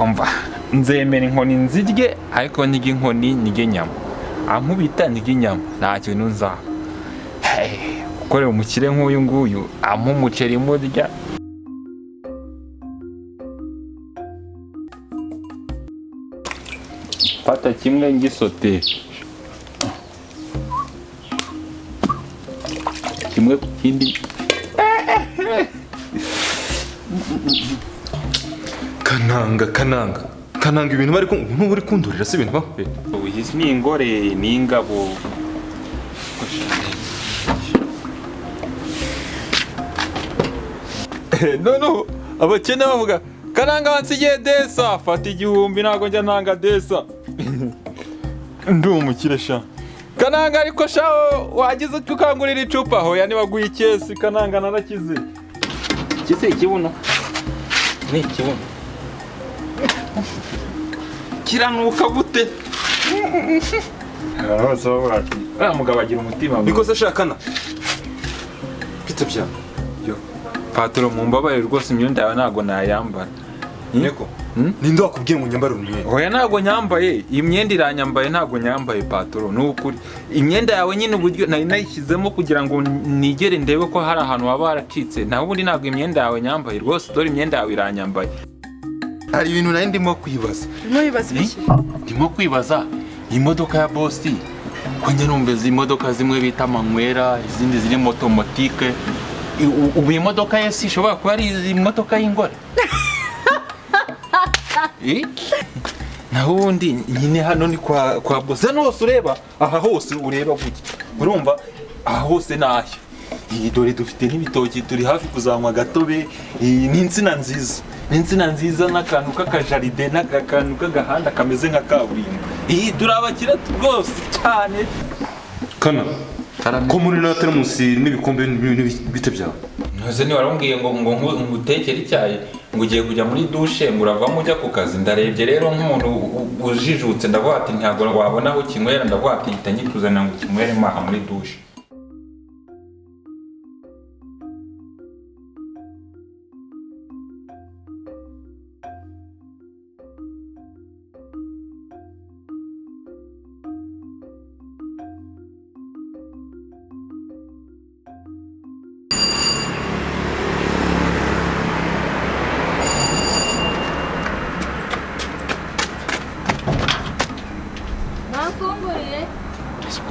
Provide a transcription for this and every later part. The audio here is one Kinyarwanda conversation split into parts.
umva nzemera inkoni nzirye ariko nige inkoni nige nyama ankubita nige nyama nta kintu nzaba ukorera umukire nk'uyu nguyu ampa umuceri murya fata kimwe ngisote kimwe ku kindi kananga ibintu bari kundurira se ibintu bahuye uhize n'ingore n'ingabo no abakene bavuga kananga wansigiye desa fata igihumbi ntago njya ntanga desa ndi umukire sha kananga ariko sha wagize tukangurira icupa hoya nibaguye ikesi kananga narakize kise ikibuno ni ikibuno kiranuka gute mugabo agira umutima bikoze shakana bitebya yo patro mumbabarire rwose imyenda yawe ntago nayambara Neko ninde wakubwiye ngo nyambare umwenda oya ntago nyambaye imyenda iranyambaye ntago nyambaye patro n'ukuri imyenda yawe nyine uburyo nari nayishyizemo kugira ngo nigere ndebe ko hari ahantu waba waracitse naho ubundi ntago imyenda yawe nyambaye rwose dore imyenda yawe iranyambaye hari ibintu nari ndimo kwibaza ndimo kwibaza imodoka ya boss ko njye numvise imodoka zimwe bita manywera izindi ziri motomotike ubu imodoka yesi ishobora kuba ari imodoka y'ingore naho ubundi nyine hano ni kwa boss hano hose ureba aha hose ureba gutya urumva aha hose nayo dore dufite n'ibitoki turi hafi kuzanywa agatobe n'insina nziza n'akantu k'akajaride n'akantu k'agahanda kameze nka kaburimbo turabakira rwose cyane kana ko muri natera munsi n'ibikombe n'ibite byawe ntuze ni warambwiye ngo ngutekere icyayi ngo ugiye kujya muri douche ngo uravamo ujya ku kazi ndarebye rero nk'umuntu ujijutse ndavuga ati ntabwo wabona aho kinywera ndavuga ati hita ngikuzanira ngo kinywere maha muri douche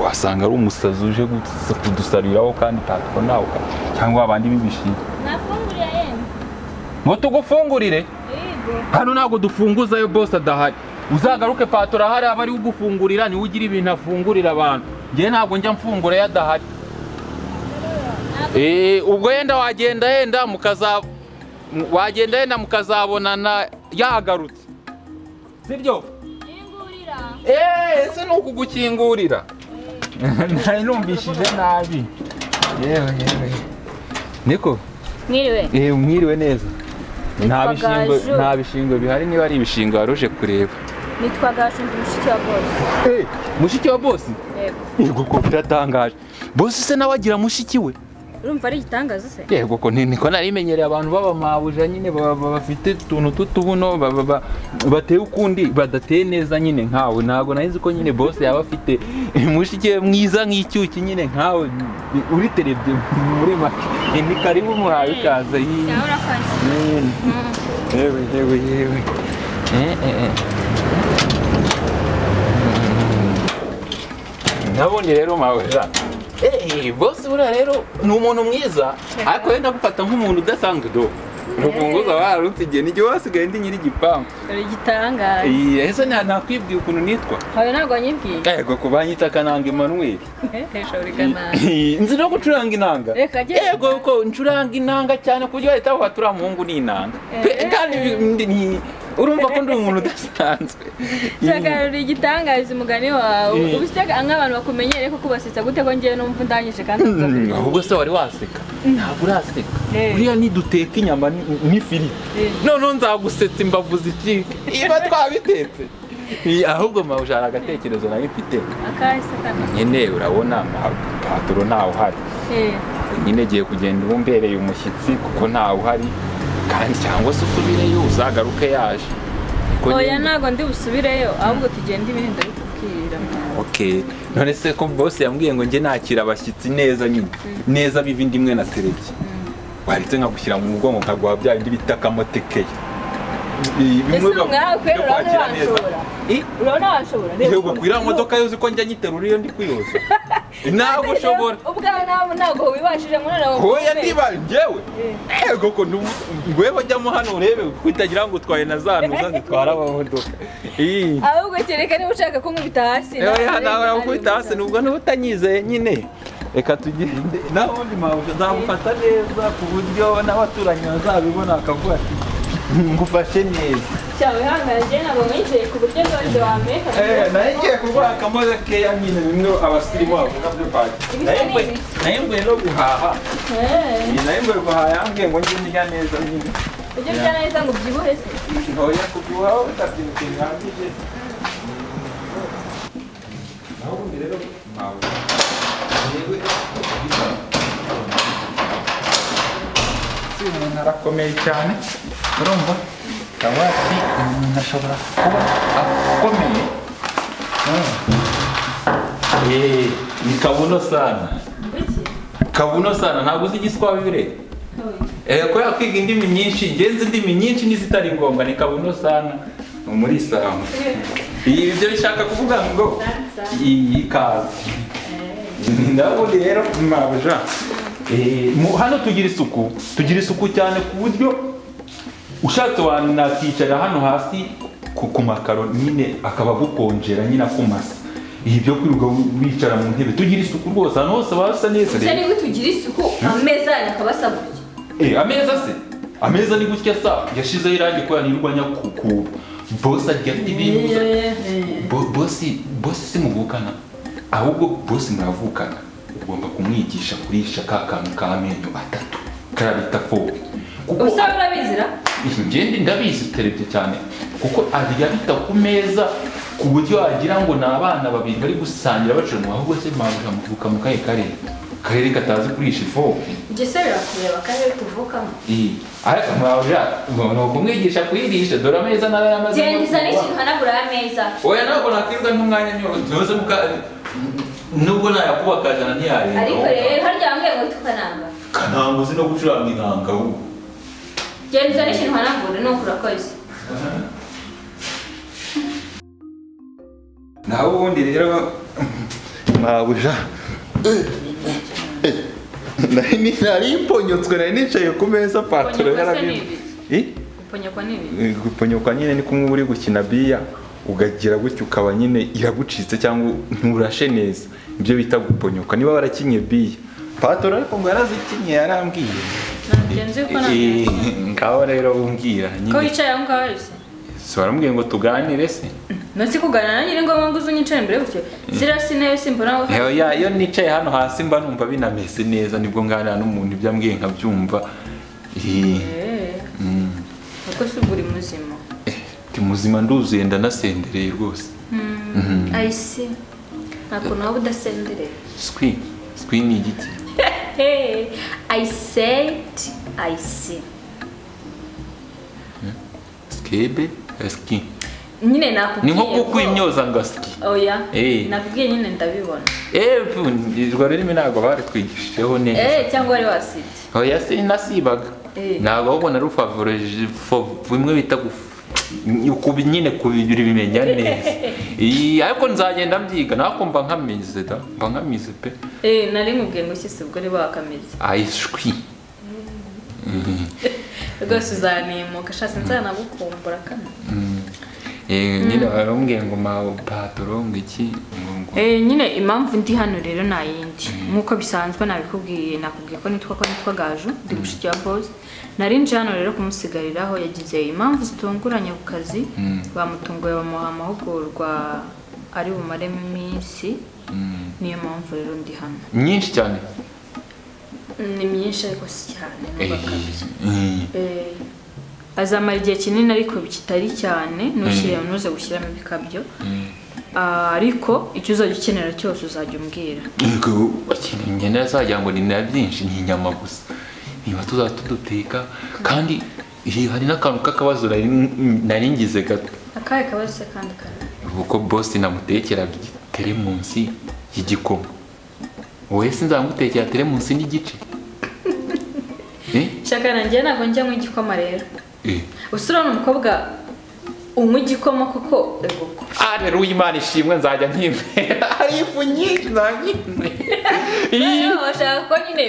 wasanga ari umusazi uje kudusariraho kandi tatwo nawe cyangwa abandi bibishira nafunguriye yemwe ngo tugufungurire yego hano ntabwo dufunguzayo boss adahari uzagaruke patora hari abari ugufungurira ni ugira ibintu afungurira abantu ngiye ntabwo njya mfungura yadahari ubwo yenda wagenda mukazabonana yahagarutse sibyo ingurira ese ni ukugukingurira nari numvishije nabi yewe niko mwiriwe mwiriwe neza nta bishingwe bihari niba ari ibishingwe waruje kureba nitwa Gashundi mushiki wa boss mushiki wa boss yego ko biratangaje boss se nawe agira mushiki we urumva ari igitangaza se yego ko niko narimenyereye abantu baba mabuja nyine bafite tuntu tutubuno bateye ukundi badateye neza nyine nkawe ntago nahize ko nyine boss yaba afite mushike mwiza nk'icyuki nyine nkawe uri terebye muri make ni karibu muhaye kaza cyahora kwasi yewe nabonye rero mawe boss buriya rero ni umuntu mwiza ariko wenda gufata nk'umuntu udasanzwe do urufunguzo wararutse igihe n'igihe wasigaye ndi nyiri igipangu uri gitangaza ese nakwibwiye ukuntu nitwa hawe ntabwo wanyibwiye yego ko banyita Kananga Emmanuel nzi no gucuranga inanga yego ko ncuranga inanga cyane ku buryo bahita bavuga turiya muhungu ni inanga kandi urumva ko ndi umuntu udasanzwe shagarura igitangaza umugani wawe ubisega nk'abantu bakumenyereye ko kubasetsa gute ko ngiye numva ndangije kandi ahubwo se wari waseka ntabwo uraseka buriya niduteka inyama n'ifiriti noneho nzagusetsa imbavu zicike iba twabitetse ahubwo mawujara agatekerezo nayo mfite akahise kana nyine urabona patoro ntawe uhari nyine giye kugenda ubumbereye umushyitsi kuko ntawe uhari kandi cyangwa se usubireyo uzagaruke yaje oya ntago ndi busubireyo ahubwo tugenda ibindi ndabikubwira. Okay, none se ko boss yambwiye ngo njye nakira abashyitsi neza nyine neza biva indi imwe na televiziyo waretse nkagushyira mu mugongo nkaguha bya bindi bita akamotekeye ese mwawe kwera urabona washobora yego kwira modoka yose ko njya nyiterura iyo ndi kuyoza ntabwo ushobora ubwawe ntabwo wibashije mwana wawe hoya ndiba njyewe yego ko ngwebo jyamo hano urebe kwitagira ngo utwaye na zantu zitwara amamodoka ahubwo kereka niba ushaka ko nkubita hasi nawe ukubita hasi nubwo niba utanyizeye nyine reka tugende nabundi mpamvu nzamufata neza ku buryo n'abaturanyi bazabibona bakavuga ati ngufashe neza cyawe hanganje ntabwo mwizeye ku buryo bwose wameka nayo ngiye kuguha akamoza keya nyine bimwe abasirimu bavuga byo paki nayo mbuye no guhaha nayo mbuye guhaha yambwiye ngo njye ndya neza nyine ujye urya neza ngo ubyibuhe se ntoya kubyibuha utabyibuka bihagije naho ubundi rero mpamvu si umuntu arakomeye cyane urumva cyangwa ati umuntu ashobora kuba akomeye ni kabuno sana kabuno sana ntabwo uzi igiswahili ko yakwiga indimi nyinshi ngenzi indimi nyinshi n'izitari ngombwa ni kabuno sana muri Islam ibyo bishaka kuvuga ngo ikaze ndabundi rero mabuja hano tugira isuku cyane ku buryo ushatse wanakicara hano hasi ku makaro nyine akaba gukonjera nyine akumasa ibyo kwiruka wicara mu ntebe tugira isuku rwose hano hose basa neza rero niba tugira isuku ameza yakaba asa gutya ameza se ameza ni gutya sa yashizeho irangi ko yanirwanya ku boss ajya ibintu boss simuvukana ahubwo boss muravukana ugomba kumwigisha kurisha ka kantu k'amenyo atatu karabita fo usaba urabizira ngende ndabizi terebye cyane kuko arya bita ku meza ku buryo agira ngo ni abana babiri bari gusangira bacanwa ahubwo se mpamvu muvuka mu kahe karere katazi kurisha ifoke ibyo se birakureba akarere tuvukamo ariko mpamvu ni ukumwigisha kuyirisha dore ameza nayo yamaze gendiza n'ikintu hanagura ameza oya ntabwo nakwirirwa n'umwanya nyose nubwo nayakubakajana ntiyarenga ariko rero harya wambwiye ngo tukananga kananga uzi no gucuranga inanga ahubwo gendiza n'ikintu hanagura nuko urakoze naho ubundi rero mwabuja nari mponyotwe nari nicaye ku meza paturo guponyokwa nyine ni kumwe uri gukina biya ugagira gutyo ukaba nyine iragucitse cyangwa nturashe neza ibyo bita guponyoka niba warakinye biya paturo ariko ngo yarazikinye yarambwiye ngaho rero umbwira ko wicaye aho ngaho se warambwiye ngo tuganire se nasi kuganira nyine ngo ngo uzunyicaye imbere gutyo zirasi nayo simbona iyo nicaye hano hasi mba numva binameze neza nibwo nganira n'umuntu ibyo ambwiye nkabyumva uko se uri muzima ndi muzima nduzuye ndanasendereye rwose I see ntabwo nawe udasendereye swi ni igiti I said I see skebe ski nyine nakubwiye ni nko kukwimyoza ngo ski oya nakubwiye nyine ndabibona irwo rurimi ntabwo baritwigishijeho neza cyangwa wari wasibye oya sinasibaga ntabwo ahubwo nari ufavoreje bimwe bita nyine kubigura bimenya neza ariko nzagenda mbyiga nakumva nkamize mba nkamize pe nari nkubwiye ngo shyise ubwo ari bakamize ayishwi rwose uzanimuka shatse nzanagukumbura kane nyine barambwiye ngo paturo ngo iki nyine impamvu ndi hano rero nta yindi nk'uko bisanzwe nakubwiye ko nitwa Gaju ndi mushiki wa boss narinje hano rero kumusigariraho yagize impamvu zitunguranye ku kazi bamutunguye bamuha amahugurwa ari bumaremo iminsi niyo mpamvu rero ndi hano nyinshi cyane ni myinshi ariko si cyane azamara igihe kinini ariko kitari cyane ntuze gushyiramo ibikabyo ariko icyo uzajya ukenera cyose uzajya umbwira ngenera azajya ngo ni na byinshi ni inyama gusa niba tuzajya tuduteka kandi hari n'akantu k'akabazo nari ngize gato akahe kabazo se kandi kare uko boss namutekeraga teremunsi y'igikoma wowe sinzamutekera teremunsi n'igice shaka nanjye ntabwo njya mu igikoma rero usura n'umukobwa unywa igikoma koko egoko rero Imana ishimwe nzajya nkinywera hari ifu nyinshi nzankinywera washaka ko nyine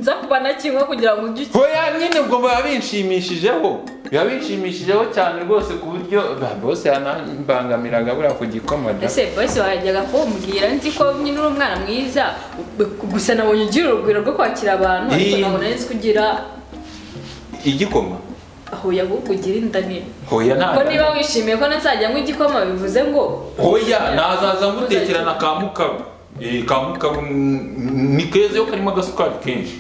nza kuba nakinywa kugira ngo ujye oya nyine ubwo biba binshimishijeho cyane rwose ku buryo bose yanambangamiraga buriya ku gikoma ese bose wajyaga kumbwira nzi ko nyine uri umwana mwiza gusa nabonye ugira urugwiro rwo kwakira abantu ariko nabona nzi kugira igikoma hoya kugira inda nini hoya nta ko niba wishimiye ko nazajya mu igikoma bivuze ngo hoya nazaza ngutekera na kamukabu kamukabu ni keza yo karimo agasukari kenshi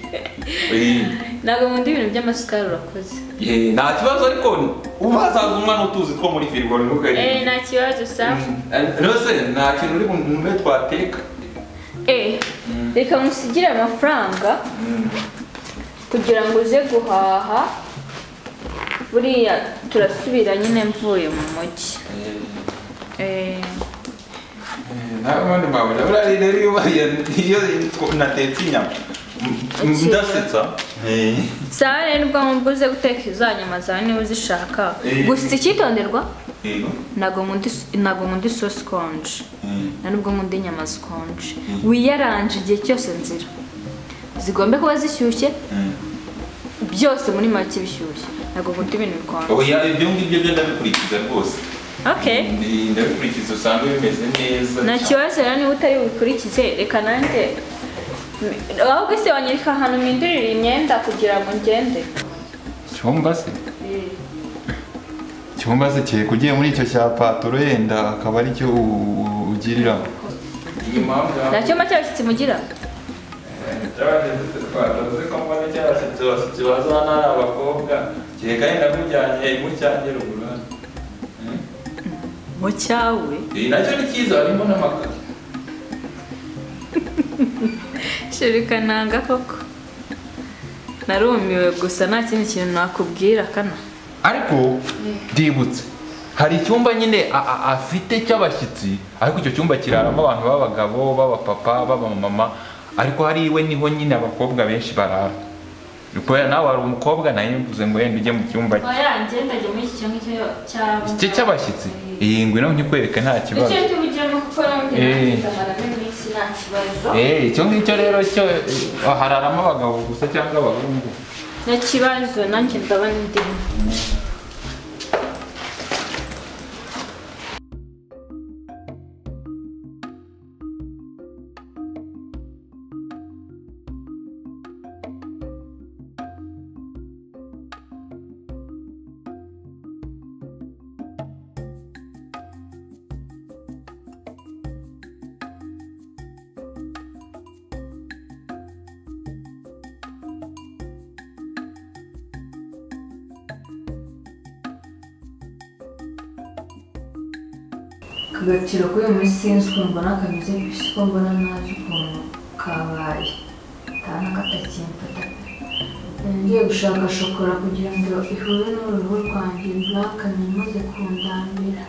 ntabwo nkunda ibintu by'amasukari urakoze nta kibazo ariko ubazaza umwana utuzi two muri firigo ntukari nta kibazo sawa rwose nta kintu uri bumve twateka reka musigire amafaranga kugira ngo uze guhaha buriya turasubira nyine mvuye mu mujyi ntabwo mbabona buriya rero iyo natetse inyama ndasetsa sawa rero nubwo mbuze guteka izo nyama zawe niba uzishaka gusa icyitonderwa ntabwo nkunda isosi ikonje nubwo nkunda inyama zikonje wiyaranje igihe cyose nzira zigomba kuba zishyushye byose muri make bishyushye ntabwo nkunda ibintu bikonje oya ibyo ngibyo byo ndabikurikiza rwose ndabikurikiza usanga bimeze neza nta kibazo rero niba utari bubikurikize reka nanjye ahubwo se wanyereka ahantu mpindurira imyenda kugira ngo ngende icyumba se cyeka ugiye muri icyo cya patoro yenda akaba aricyo ugiriramo nta cyumba cy'abashyitsi mugira twaraze ko mbona cy'abashyitsi bazana ari abakobwa kereka yenda mujyanye mu cyanjye ruguru hano mu cyawe nacyo ni cyiza harimo n'amakaro shirika nanga koko narumiwe gusa nta kindi kintu nakubwira kana ariko ndibutse hari icyumba nyine afite cy'abashyitsi ariko icyo cyumba kiraramo abantu b'abagabo b'abapapa b'abamama ariko hari iwe niho nyine abakobwa benshi barara kubera nawe wari umukobwa nayo mvuze ngo yenda ujye mu cyumba ngenda muri iki cyumba cy'abashyitsi iyi ngwino nkikwereke nta kibazo icyo ngicyo rero cyo hararamo abagabo gusa cyangwa abahungu nta kibazo nanjye ndabona ndimo agaciro kuri uyu munsi sinzi ukuntu mbona kameze ku isi ko mbona nazi ukuntu kabaye kandi katakimfata ngiye gushaka shokora kugira ngo ihure n'uruhu rwanjye nturakane maze kundambira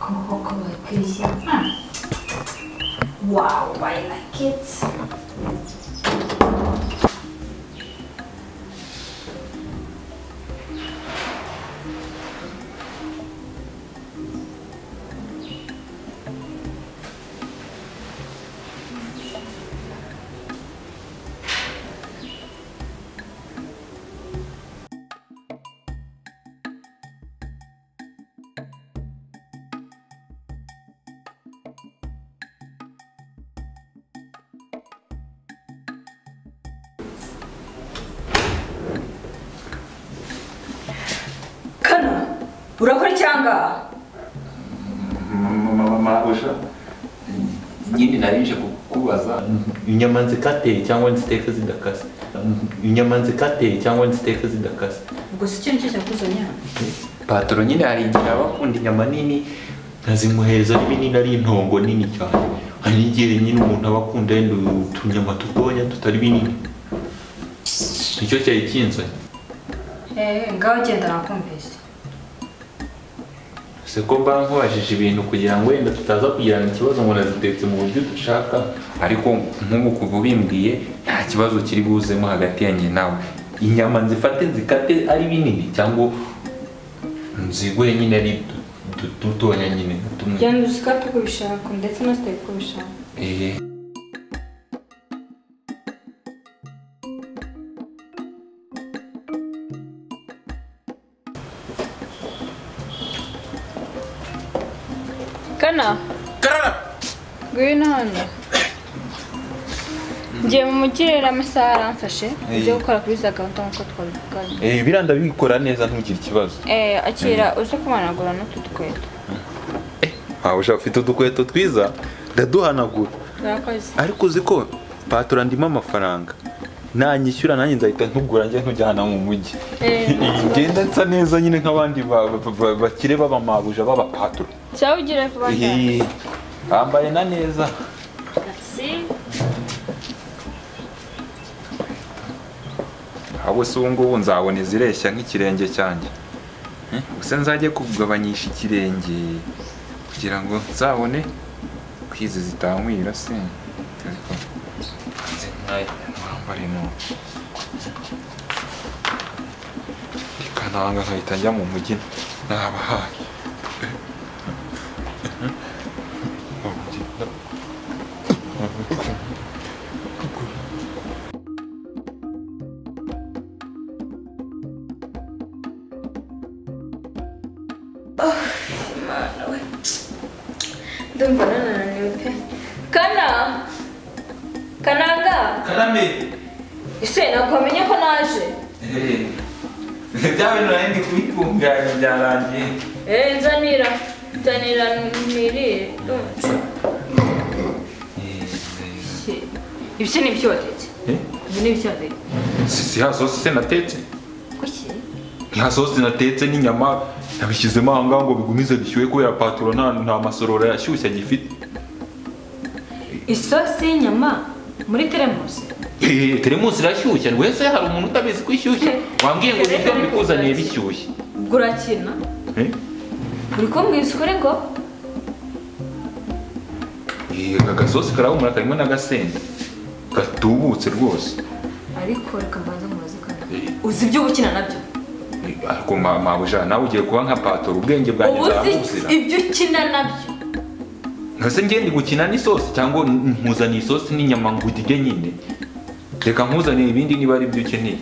koko bakishya wow I like it urakora cyangwa mabusha nyine narinje kukubaza inyama nzikateye cyangwa nziteke zidakase inyama nzikateye cyangwa nziteke zidakase ubwo si cyo nicyo cyakuzanye hano patoro nyine hari igihe abakunda inyama nini nkazimuhereza ari binini ari intongo nini cyane hari igihe nyine umuntu aba akunda yenda utunyama dutoya tutari binini nicyo cyari kinzanye ngaho genda nakumvise se ko mba nkubajije ibintu kugira ngo wenda tutaza kugirana ikibazo ngo nazitetse mu buryo dushaka, ariko nk'ubu kuva ubimbwiye nta kibazo kiri buzemo hagati yanjye nawe. Inyama nzifate nzikate ari binini cyangwa nzigure nyine ari dutonya nyine tumwe? Genda uzikate uko ubishaka ndetse na steak uko ubishaka. Kana ngwino hano. Ngiye mu mugirira amasaha aramfashe uze gukora kuri za gahunda nk'uko twabivuganye. Biranda bikora neza ntugire ikibazo. Akira uze kumanagura n'utu dukweto. Ushaka ufite udukweto twiza ndaduhanagura. Urakoze. Ariko uzi ko patura ndimo amafaranga, nanyishyura nanjye nzahita ntugura njye ntujyana mu mujyi. Ngenda nsa neza nyine nk'abandi bakire b'abamabuja b'abapatura. Cyawe ugire vuba cyane. Bambaye na neza. Abo se ubu ngubu nzabona izireshya nk'ikirenge cyanjye. Gusa nzajye kugabanyisha ikirenge kugira ngo nzabone kwizi zitankwira se. Ariko nze mwambare no. Ikananga nkahita njya mu mujyi nabahaye. Ndumva nananiwe pe. Kananga. Karame. Ese nakwamenye ko naje. Byawe nari kubitunganya byarangiye. Nzanira mirire. Ibyo ni ibyo watetse. Ibi ni ibyo watetse. Si hasosi se natetse. Kuki? Nta sosi natetse n'inyama nabishyizemo aha ngaha ngo bigumize bishyuhe kubera paturo nta masorora yashyushye agifite. Isosi y'inyama muri teremusi? Teremusi irashyushye, wese hari umuntu utabizi ko ishyushye. Wambwiye ngo ibiryo mbikuzaniye bishyushye. Gurakina? Uri kumbwira ukuri ngo? Agasosi karahumura karimo n'agasenda gatubutse rwose. Ariko reka mbanza mubaze Kana, uzi ibyo ukina nabyo? Ariko mabuja nawe ugiye kuba nka patoro, ubwenge bwanjye bwahuzira. Ibyo ukina nabyo? Ntase ngende gukina n'isosi cyangwa nkuzaniye isosi n'inyama ngo urye nyine. Reka nkuzaniye ibindi niba ari byo ukeneye.